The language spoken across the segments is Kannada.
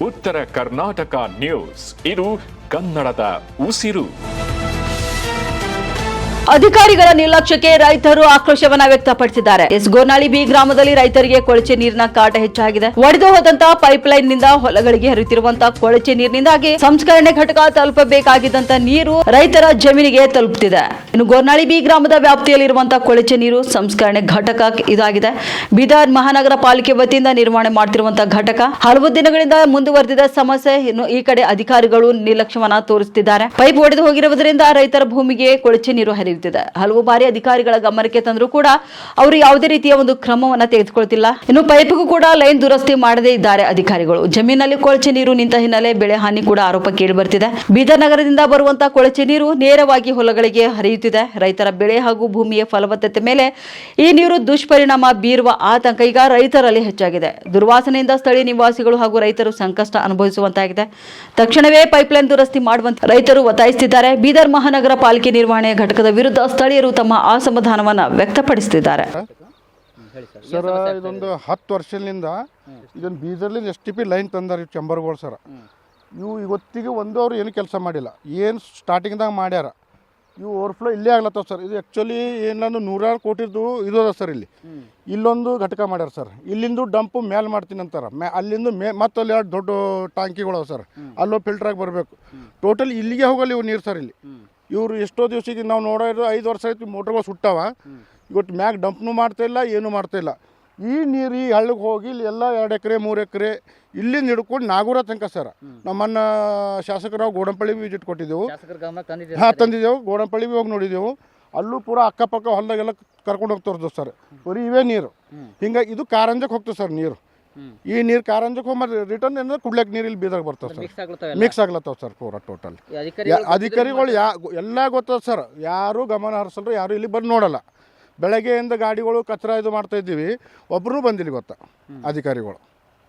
ಉತ್ತರ ಕರ್ನಾಟಕ ನ್ಯೂಸ್. ಇದು ಕನ್ನಡದ ಉಸಿರು. ಅಧಿಕಾರಿಗಳ ನಿರ್ಲಕ್ಷ್ಯಕ್ಕೆ ರೈತರು ಆಕ್ರೋಶವನ್ನ ವ್ಯಕ್ತಪಡಿಸಿದ್ದಾರೆ. ಗೋರ್ನಾಳಿ ಬಿ ಗ್ರಾಮದಲ್ಲಿ ರೈತರಿಗೆ ಕೊಳಚೆ ನೀರಿನ ಕಾಟ ಹೆಚ್ಚಾಗಿದೆ. ಒಡೆದು ಹೋದಂತಹ ಪೈಪ್ಲೈನ್ ನಿಂದ ಹೊಲಗಳಿಗೆ ಹರಿಯುತ್ತಿರುವಂತಹ ಕೊಳಚೆ ನೀರಿನಿಂದಾಗಿ ಸಂಸ್ಕರಣೆ ಘಟಕ ತಲುಪಬೇಕಾಗಿದ್ದಂತ ನೀರು ರೈತರ ಜಮೀನಿಗೆ ತಲುಪುತ್ತಿದೆ. ಇನ್ನು ಗೋರ್ನಾಳಿ ಬಿ ಗ್ರಾಮದ ವ್ಯಾಪ್ತಿಯಲ್ಲಿರುವಂತಹ ಕೊಳಚೆ ನೀರು ಸಂಸ್ಕರಣೆ ಘಟಕ ಇದಾಗಿದೆ. ಬೀದರ್ ಮಹಾನಗರ ಪಾಲಿಕೆ ವತಿಯಿಂದ ನಿರ್ವಹಣೆ ಮಾಡುತ್ತಿರುವಂತಹ ಘಟಕ ಹಲವು ದಿನಗಳಿಂದ ಮುಂದುವರೆದಿದ್ದ ಸಮಸ್ಯೆ. ಇನ್ನು ಈ ಕಡೆ ಅಧಿಕಾರಿಗಳು ನಿರ್ಲಕ್ಷ್ಯವನ್ನ ತೋರಿಸುತ್ತಿದ್ದಾರೆ. ಪೈಪ್ ಒಡೆದು ಹೋಗಿರುವುದರಿಂದ ರೈತರ ಭೂಮಿಗೆ ಕೊಳಚೆ ನೀರು ಹರಿಯುತ್ತಿದೆ. ಹಲವು ಬಾರಿ ಅಧಿಕಾರಿಗಳ ಗಮನಕ್ಕೆ ತಂದರೂ ಕೂಡ ಅವರು ಯಾವುದೇ ರೀತಿಯ ಒಂದು ಕ್ರಮವನ್ನ ತೆಗೆದುಕೊಳ್ತಿಲ್ಲ. ಇನ್ನು ಪೈಪ್ಗೂ ಕೂಡ ಲೈನ್ ದುರಸ್ತಿ ಮಾಡದೇ ಇದ್ದಾರೆ ಅಧಿಕಾರಿಗಳು. ಜಮೀನಲ್ಲಿ ಕೊಳಚೆ ನೀರು ನಿಂತ ಹಿನ್ನೆಲೆ ಬೆಳೆ ಹಾನಿ ಕೂಡ ಆರೋಪ ಕೇಳಿ ಬರ್ತಿದೆ. ಬೀದರ್ ನಗರದಿಂದ ಬರುವಂತಹ ಕೊಳಚೆ ನೀರು ನೇರವಾಗಿ ಹೊಲಗಳಿಗೆ ಹರಿಯುತ್ತಿದೆ. ರೈತರ ಬೆಳೆ ಹಾಗೂ ಭೂಮಿಯ ಫಲವತ್ತತೆ ಮೇಲೆ ಈ ನೀರು ದುಷ್ಪರಿಣಾಮ ಬೀರುವ ಆತಂಕ ಈಗ ರೈತರಲ್ಲಿ ಹೆಚ್ಚಾಗಿದೆ. ದುರ್ವಾಸನೆಯಿಂದ ಸ್ಥಳೀಯ ನಿವಾಸಿಗಳು ಹಾಗೂ ರೈತರು ಸಂಕಷ್ಟ ಅನುಭವಿಸುವಂತಾಗಿದೆ. ತಕ್ಷಣವೇ ಪೈಪ್ಲೈನ್ ದುರಸ್ತಿ ಮಾಡುವಂತೆ ರೈತರು ಒತ್ತಾಯಿಸುತ್ತಿದ್ದಾರೆ. ಬೀದರ್ ಮಹಾನಗರ ಪಾಲಿಕೆ ನಿರ್ವಹಣೆ ಘಟಕದ ವಿರುದ್ಧ ಸ್ಥಳೀಯರು ತಮ್ಮ ಅಸಮಾಧಾನವನ್ನು ವ್ಯಕ್ತಪಡಿಸುತ್ತಿದ್ದಾರೆ. ಸರ್, ಇದೊಂದು 10 ವರ್ಷದಿಂದ ಇದೊಂದು ಬೀದರ್ಲಿಂದ STP ಲೈನ್ ತಂದಾರ ಚಂಬರ್ಗಳು ಸರ್. ಇವು ಇವತ್ತಿಗೆ ಒಂದು ಅವ್ರು ಏನು ಕೆಲಸ ಮಾಡಿಲ್ಲ. ಏನು ಸ್ಟಾರ್ಟಿಂಗ್ದಾಗ ಮಾಡ್ಯಾರ ಇವು ಓವರ್ಫ್ಲೋ ಇಲ್ಲೇ ಆಗ್ಲತ್ತವ ಸರ್. ಇದು ಆ್ಯಕ್ಚುಲಿ ಏನಾದ್ರು 100 ಕೋಟಿದು ಇದು ಅದ ಸರ್. ಇಲ್ಲೊಂದು ಘಟಕ ಮಾಡ್ಯಾರ ಸರ್. ಇಲ್ಲಿಂದು ಡಂಪು ಮೇಲೆ ಮಾಡ್ತೀನಿ ಅಂತಾರೆ. ಅಲ್ಲಿಂದ ಮತ್ತು ಅಲ್ಲಿ 2 ದೊಡ್ಡ ಟಾಂಕಿಗಳು ಅವ ಸರ್. ಅಲ್ಲೋ ಫಿಲ್ಟ್ರಾಗಿ ಬರಬೇಕು. ಟೋಟಲ್ ಇಲ್ಲಿಗೆ ಹೋಗಲ್ಲ ಇವು ನೀರು ಸರ್. ಇಲ್ಲಿ ಇವರು ಎಷ್ಟೋ ದಿವಸಕ್ಕೆ ನಾವು ನೋಡೋದು 5 ವರ್ಷ ಆಯ್ತು ಮೋಟ್ರ್ಗಳು ಸುಟ್ಟವ. ಇವತ್ತು ಮ್ಯಾಗ ಡಂಪ್ನು ಮಾಡ್ತಾಯಿಲ್ಲ, ಏನೂ ಮಾಡ್ತಾಯಿಲ್ಲ. ಈ ನೀರು ಈ ಹಳ್ಳಕ್ಕೆ ಹೋಗಿ ಇಲ್ಲಿ ಎಲ್ಲ 2 ಎಕರೆ 3 ಎಕರೆ ಇಲ್ಲಿಂದ ಹಿಡ್ಕೊಂಡು ನಾಗೂರ ತನಕ ಸರ್. ನಮ್ಮನ್ನು ಶಾಸಕರು ನಾವು ಗೋಡಂಪಳ್ಳಿಗೆ ವಿಸಿಟ್ ಕೊಟ್ಟಿದ್ದೆವು. ತಂದಿದ್ದೆವು. ಗೋಡಂಪಳ್ಳಿಗೆ ಹೋಗಿ ನೋಡಿದ್ದೆವು. ಅಲ್ಲೂ ಪೂರ ಅಕ್ಕಪಕ್ಕ ಹೊಲದಾಗೆಲ್ಲ ಕರ್ಕೊಂಡು ಹೋಗ್ತವ್ರದ್ದು ಸರ್. ಬರೀ ಇವೇ ನೀರು. ಹಿಂಗಾಗಿ ಇದು ಕಾರಂಜಕ್ಕೆ ಹೋಗ್ತದೆ ಸರ್ ನೀರು. ಈ ನೀರು ಕಾರಂಜಕ್ಕೆ ಹೋಗಿ ರಿಟರ್ನ್ ಏನಂದ್ರೆ ಕುಡ್ಲಕ್ಕೆ ನೀರು ಇಲ್ಲಿ ಬೀದಾಗ ಬರ್ತದೆ ಸರ್. ಮಿಕ್ಸ್ ಆಗ್ಲತ್ತವ ಸರ್ ಪೂರ ಟೋಟಲ್. ಅಧಿಕಾರಿಗಳು ಎಲ್ಲ ಗೊತ್ತದ ಸರ್. ಯಾರು ಗಮನ ಹರಿಸಲ್ರು, ಯಾರು ಇಲ್ಲಿ ಬಂದು ನೋಡಲ್ಲ. ಬೆಳಗ್ಗೆಯಿಂದ ಗಾಡಿಗಳು ಕಚರ ಇದು ಮಾಡ್ತಾ ಇದ್ದೀವಿ, ಒಬ್ಬರು ಬಂದಿಲ್ಲ ಗೊತ್ತಾ ಅಧಿಕಾರಿಗಳು.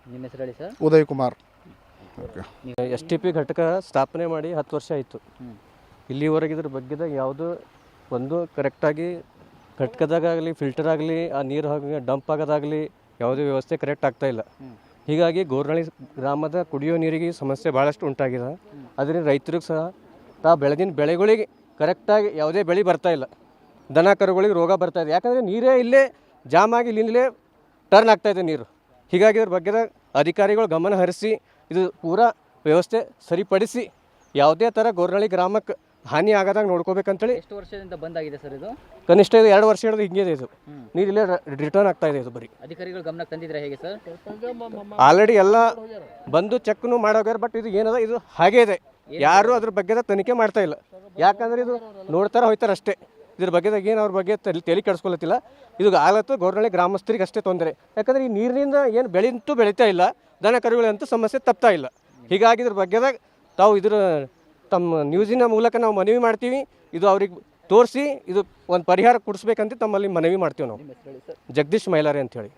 ನಿಮ್ಮ ಹೆಸರು ಹೇಳಿ ಸರ್? ಉದಯ್ ಕುಮಾರ್. STP ಘಟಕ ಸ್ಥಾಪನೆ ಮಾಡಿ 10 ವರ್ಷ ಆಯಿತು. ಇಲ್ಲಿವರೆಗೆ ಇದ್ರ ಬಗ್ಗೆ ಯಾವುದು ಒಂದು ಕರೆಕ್ಟಾಗಿ ಘಟಕದಾಗಲಿ ಫಿಲ್ಟರ್ ಆಗಲಿ ಆ ನೀರು ಹಾಗೆ ಡಂಪ್ ಆಗೋದಾಗಲಿ ಯಾವುದೇ ವ್ಯವಸ್ಥೆ ಕರೆಕ್ಟ್ ಆಗ್ತಾಯಿಲ್ಲ. ಹೀಗಾಗಿ ಗೋರ್ನಾಳಿ ಗ್ರಾಮದ ಕುಡಿಯೋ ನೀರಿಗೆ ಸಮಸ್ಯೆ ಭಾಳಷ್ಟು ಉಂಟಾಗಿದೆ. ಅದರಿಂದ ರೈತರಿಗೆ ಸಹ ಬೆಳೆದಿನ ಬೆಳೆಗಳಿಗೆ ಕರೆಕ್ಟಾಗಿ ಯಾವುದೇ ಬೆಳೆ ಬರ್ತಾಯಿಲ್ಲ. ದನ ಕರುಗಳಿಗೆ ರೋಗ ಬರ್ತಾಯಿದೆ. ಯಾಕಂದರೆ ನೀರೇ ಇಲ್ಲೇ ಜಾಮ್ ಆಗಿ ಇಲ್ಲಿಂದಲೇ ಟರ್ನ್ ಆಗ್ತಾಯಿದೆ ನೀರು. ಹೀಗಾಗಿ ಇದ್ರ ಬಗ್ಗೆ ಅಧಿಕಾರಿಗಳು ಗಮನ ಹರಿಸಿ ಇದು ಪೂರಾ ವ್ಯವಸ್ಥೆ ಸರಿಪಡಿಸಿ ಯಾವುದೇ ಥರ ಗೋರ್ನಾಳಿ ಗ್ರಾಮಕ್ಕೆ ಹಾನಿ ಆಗದಾಗ ನೋಡ್ಕೋಬೇಕಂತೇಳಿ. ಎಷ್ಟು ವರ್ಷದಿಂದ ಬಂದಾಗಿದೆ ಸರ್ ಇದು? ಕನಿಷ್ಠ ಇದು 2 ವರ್ಷ ಹಿಡಿದು ಹಿಂಗೆ ಇದು ನೀರು ಇಲ್ಲೇ ರಿಟರ್ನ್ ಆಗ್ತಾ ಇದೆ. ಇದು ಬರೀ ಅಧಿಕಾರಿಗಳು ಗಮನಕ್ಕೆ ತಂದಿದ್ರೆ ಹೇಗೆ ಸರ್? ಆಲ್ರೆಡಿ ಎಲ್ಲ ಬಂದು ಚೆಕ್ನು ಮಾಡೋಗ್ಯಾರ. ಬಟ್ ಇದು ಏನದ ಇದು ಹಾಗೇ ಇದೆ. ಯಾರು ಅದ್ರ ಬಗ್ಗೆ ತನಿಖೆ ಮಾಡ್ತಾ ಇಲ್ಲ. ಯಾಕಂದ್ರೆ ಇದು ನೋಡ್ತಾರ ಹೋಯ್ತಾರೆ ಅಷ್ಟೇ. ಇದ್ರ ಬಗ್ಗೆದಾಗ ಏನು ಅವ್ರ ಬಗ್ಗೆ ತಲೆ ಕೆಡಿಸ್ಕೊಳತ್ತಿಲ್ಲ. ಇದು ಆಲತ್ತು ಗೋರ್ನಾಳಿ ಗ್ರಾಮಸ್ಥರಿಗೆ ಅಷ್ಟೇ ತೊಂದರೆ. ಯಾಕಂದರೆ ಈ ನೀರಿನಿಂದ ಏನು ಬೆಳೆಂತೂ ಬೆಳೀತಾ ಇಲ್ಲ, ದನ ಕರುಗಳಂತೂ ಸಮಸ್ಯೆ ತಪ್ತಾ ಇಲ್ಲ. ಹೀಗಾಗಿ ಇದ್ರ ಬಗ್ಗೆದಾಗ ತಾವು ಇದ್ರ ತಮ್ಮ ನ್ಯೂಸಿನ ಮೂಲಕ ನಾವು ಮನವಿ ಮಾಡ್ತೀವಿ. ಇದು ಅವ್ರಿಗೆ ತೋರಿಸಿ ಇದು ಒಂದು ಪರಿಹಾರ ಕೊಡಿಸ್ಬೇಕಂತ ತಮ್ಮಲ್ಲಿ ಮನವಿ ಮಾಡ್ತೀವಿ ನಾವು. ಜಗದೀಶ್ ಮೈಲಾರೆ ಅಂಥೇಳಿ.